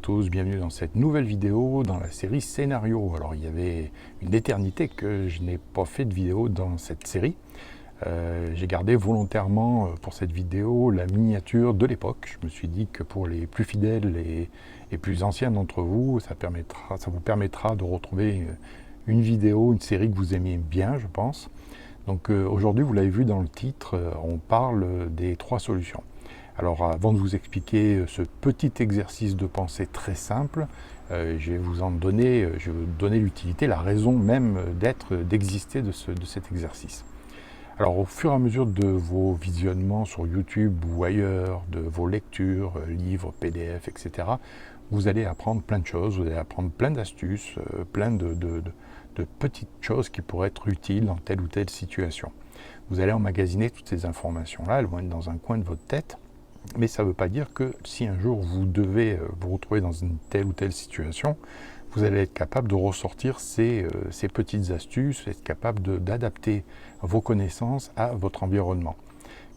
tous, bienvenue dans cette nouvelle vidéo dans la série Scénario. Alors il y avait une éternité que je n'ai pas fait de vidéo dans cette série. J'ai gardé volontairement pour cette vidéo la miniature de l'époque. Je me suis dit que pour les plus fidèles et plus anciens d'entre vous, ça vous permettra de retrouver une vidéo, une série que vous aimiez bien, je pense. Donc aujourd'hui, vous l'avez vu dans le titre, on parle des 3 solutions. Alors avant de vous expliquer ce petit exercice de pensée très simple, je vais vous donner l'utilité, la raison même d'exister de cet exercice. Alors au fur et à mesure de vos visionnements sur YouTube ou ailleurs, de vos lectures, livres, PDF, etc., vous allez apprendre plein de choses, vous allez apprendre plein d'astuces, plein de petites choses qui pourraient être utiles dans telle ou telle situation. Vous allez emmagasiner toutes ces informations-là, elles vont être dans un coin de votre tête, mais ça ne veut pas dire que si un jour vous devez vous retrouver dans une telle ou telle situation, vous allez être capable de ressortir ces petites astuces, être capable d'adapter vos connaissances à votre environnement.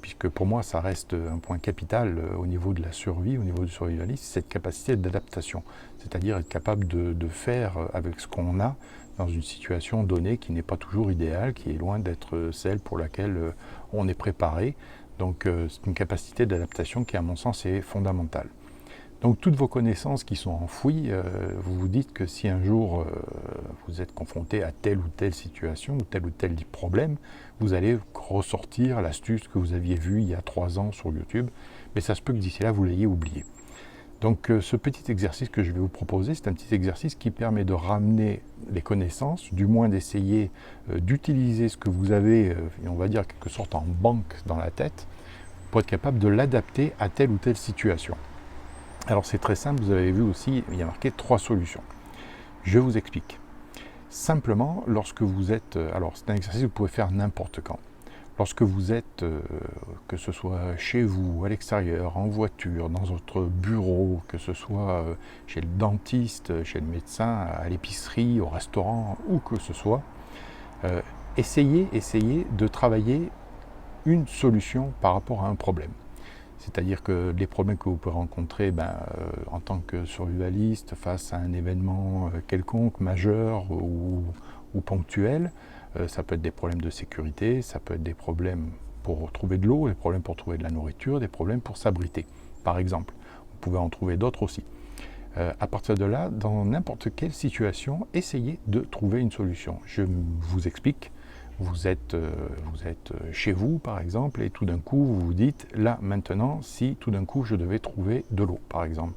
Puisque pour moi, ça reste un point capital au niveau de la survie, au niveau du survivalisme, cette capacité d'adaptation. C'est-à-dire être capable de faire avec ce qu'on a dans une situation donnée qui n'est pas toujours idéale, qui est loin d'être celle pour laquelle on est préparé. Donc c'est une capacité d'adaptation qui, à mon sens, est fondamentale. Donc toutes vos connaissances qui sont enfouies, vous vous dites que si un jour vous êtes confronté à telle ou telle situation ou tel problème, vous allez ressortir l'astuce que vous aviez vue il y a 3 ans sur YouTube, mais ça se peut que d'ici là vous l'ayez oublié. Donc ce petit exercice que je vais vous proposer, c'est un petit exercice qui permet de ramener les connaissances, du moins d'essayer d'utiliser ce que vous avez, on va dire quelque sorte en banque dans la tête, pour être capable de l'adapter à telle ou telle situation. Alors c'est très simple, vous avez vu aussi, il y a marqué 3 solutions. Je vous explique. Simplement, lorsque vous êtes... Alors c'est un exercice que vous pouvez faire n'importe quand. Lorsque vous êtes, que ce soit chez vous, à l'extérieur, en voiture, dans votre bureau, que ce soit chez le dentiste, chez le médecin, à l'épicerie, au restaurant, où que ce soit, essayez de travailler une solution par rapport à un problème. C'est-à-dire que les problèmes que vous pouvez rencontrer en tant que survivaliste face à un événement quelconque, majeur ou ponctuel, ça peut être des problèmes de sécurité, ça peut être des problèmes pour trouver de l'eau, des problèmes pour trouver de la nourriture, des problèmes pour s'abriter, par exemple. Vous pouvez en trouver d'autres aussi. À partir de là, dans n'importe quelle situation, essayez de trouver une solution. Je vous explique. Vous êtes chez vous, par exemple, et tout d'un coup, vous vous dites, là, maintenant, si tout d'un coup, je devais trouver de l'eau, par exemple,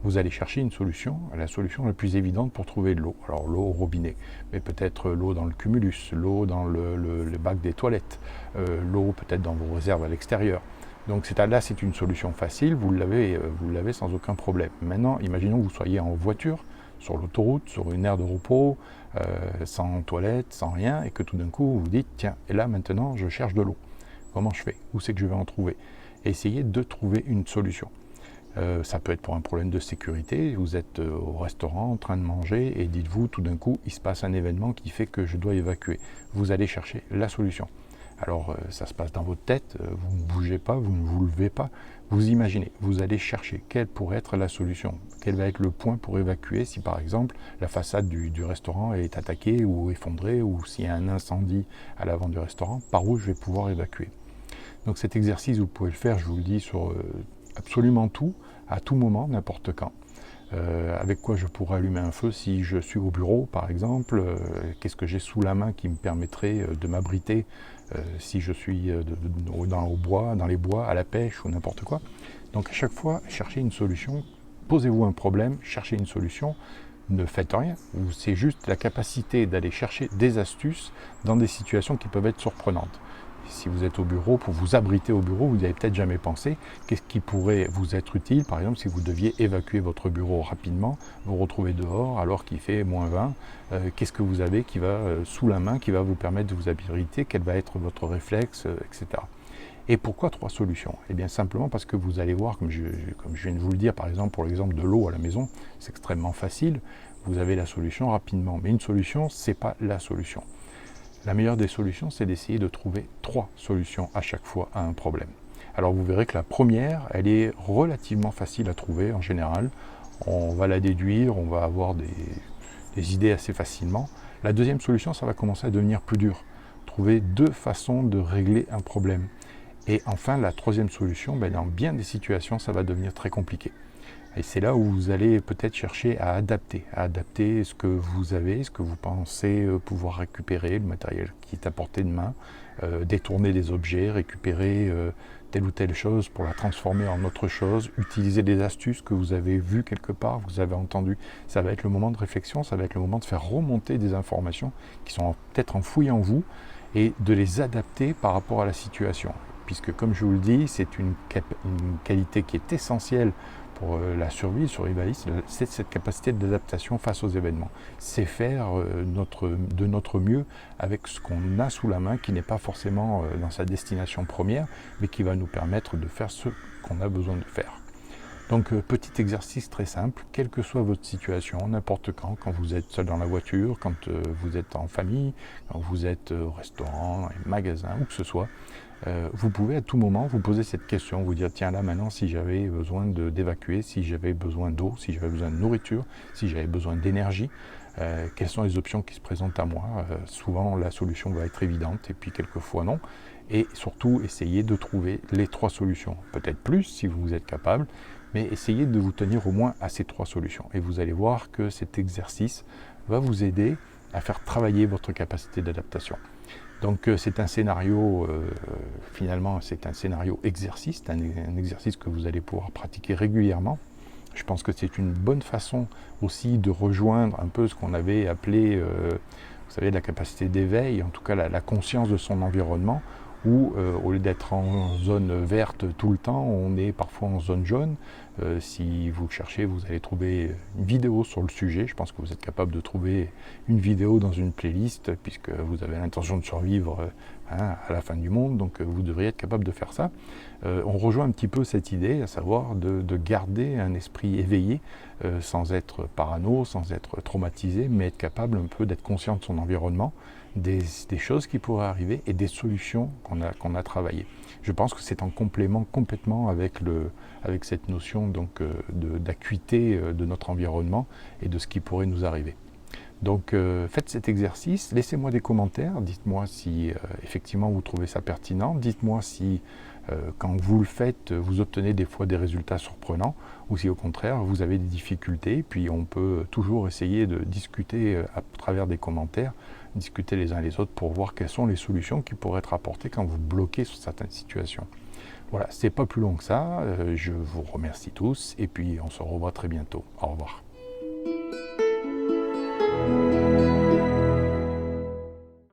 vous allez chercher une solution, la solution la plus évidente pour trouver de l'eau. Alors, l'eau au robinet, mais peut-être l'eau dans le cumulus, l'eau dans le bac des toilettes, l'eau peut-être dans vos réserves à l'extérieur. Donc là, c'est une solution facile, vous l'avez sans aucun problème. Maintenant, imaginons que vous soyez en voiture, sur l'autoroute, sur une aire de repos, sans toilette, sans rien, et que tout d'un coup vous vous dites, tiens, et là maintenant je cherche de l'eau. Comment je fais? Où c'est que je vais en trouver? Essayez de trouver une solution. Ça peut être pour un problème de sécurité, vous êtes au restaurant en train de manger et dites-vous tout d'un coup, il se passe un événement qui fait que je dois évacuer. Vous allez chercher la solution. Alors ça se passe dans votre tête, vous ne bougez pas, vous ne vous levez pas, vous imaginez, vous allez chercher quelle pourrait être la solution, quel va être le point pour évacuer si par exemple la façade du restaurant est attaquée ou effondrée ou s'il y a un incendie à l'avant du restaurant, par où je vais pouvoir évacuer. Donc cet exercice, vous pouvez le faire, je vous le dis, sur absolument tout, à tout moment, n'importe quand. Avec quoi je pourrais allumer un feu si je suis au bureau par exemple, qu'est-ce que j'ai sous la main qui me permettrait de m'abriter si je suis dans les bois, à la pêche ou n'importe quoi. Donc à chaque fois, cherchez une solution, posez-vous un problème, cherchez une solution, ne faites rien, c'est juste la capacité d'aller chercher des astuces dans des situations qui peuvent être surprenantes. Si vous êtes au bureau, pour vous abriter au bureau, vous n'avez peut-être jamais pensé qu'est-ce qui pourrait vous être utile. Par exemple, si vous deviez évacuer votre bureau rapidement, vous retrouvez dehors alors qu'il fait -20, qu'est-ce que vous avez qui va sous la main, qui va vous permettre de vous abriter, quel va être votre réflexe, etc. Et pourquoi 3 solutions? Eh bien simplement parce que vous allez voir, comme je viens de vous le dire, par exemple pour l'exemple de l'eau à la maison, c'est extrêmement facile, vous avez la solution rapidement. Mais une solution, ce n'est pas la solution. La meilleure des solutions, c'est d'essayer de trouver 3 solutions à chaque fois à un problème. Alors vous verrez que la première, elle est relativement facile à trouver en général. on va la déduire, on va avoir des idées assez facilement. La deuxième solution, ça va commencer à devenir plus dur. Trouver deux façons de régler un problème. Et enfin, la troisième solution, dans bien des situations, ça va devenir très compliqué. Et c'est là où vous allez peut-être chercher à adapter ce que vous avez, ce que vous pensez pouvoir récupérer, le matériel qui est à portée de main, détourner des objets, récupérer telle ou telle chose pour la transformer en autre chose, utiliser des astuces que vous avez vues quelque part, vous avez entendu. Ça va être le moment de réflexion, ça va être le moment de faire remonter des informations qui sont peut-être enfouies en vous et de les adapter par rapport à la situation. Puisque comme je vous le dis, c'est une qualité qui est essentielle pour la survie, le survivalisme, c'est cette capacité d'adaptation face aux événements. C'est faire de notre mieux avec ce qu'on a sous la main, qui n'est pas forcément dans sa destination première, mais qui va nous permettre de faire ce qu'on a besoin de faire. Donc petit exercice très simple, quelle que soit votre situation, n'importe quand vous êtes seul dans la voiture, quand vous êtes en famille, quand vous êtes au restaurant, dans les magasins, où que ce soit, vous pouvez à tout moment vous poser cette question, vous dire tiens là maintenant si j'avais besoin d'évacuer, si j'avais besoin d'eau, si j'avais besoin de nourriture, si j'avais besoin d'énergie, quelles sont les options qui se présentent à moi. Souvent la solution va être évidente et puis quelquefois non. Et surtout essayez de trouver les trois solutions, peut-être plus si vous êtes capable, mais essayez de vous tenir au moins à ces trois solutions. Et vous allez voir que cet exercice va vous aider à faire travailler votre capacité d'adaptation. Donc c'est un scénario, finalement c'est un scénario exercice, un exercice que vous allez pouvoir pratiquer régulièrement. Je pense que c'est une bonne façon aussi de rejoindre un peu ce qu'on avait appelé, vous savez, la capacité d'éveil, en tout cas la conscience de son environnement, où au lieu d'être en zone verte tout le temps, on est parfois en zone jaune. Si vous cherchez, vous allez trouver une vidéo sur le sujet. Je pense que vous êtes capable de trouver une vidéo dans une playlist, puisque vous avez l'intention de survivre à la fin du monde, donc vous devriez être capable de faire ça. On rejoint un petit peu cette idée, à savoir de garder un esprit éveillé, sans être parano, sans être traumatisé, mais être capable un peu d'être conscient de son environnement, des choses qui pourraient arriver et des solutions qu'on a travaillées. Je pense que c'est en complément complètement avec cette notion d'acuité de notre environnement et de ce qui pourrait nous arriver. Donc faites cet exercice, laissez-moi des commentaires, dites-moi si effectivement vous trouvez ça pertinent, dites-moi si quand vous le faites, vous obtenez des fois des résultats surprenants, ou si au contraire vous avez des difficultés, puis on peut toujours essayer de discuter à travers des commentaires, discuter les uns les autres pour voir quelles sont les solutions qui pourraient être apportées quand vous bloquez sur certaines situations. Voilà, c'est pas plus long que ça, je vous remercie tous, et puis on se revoit très bientôt. Au revoir.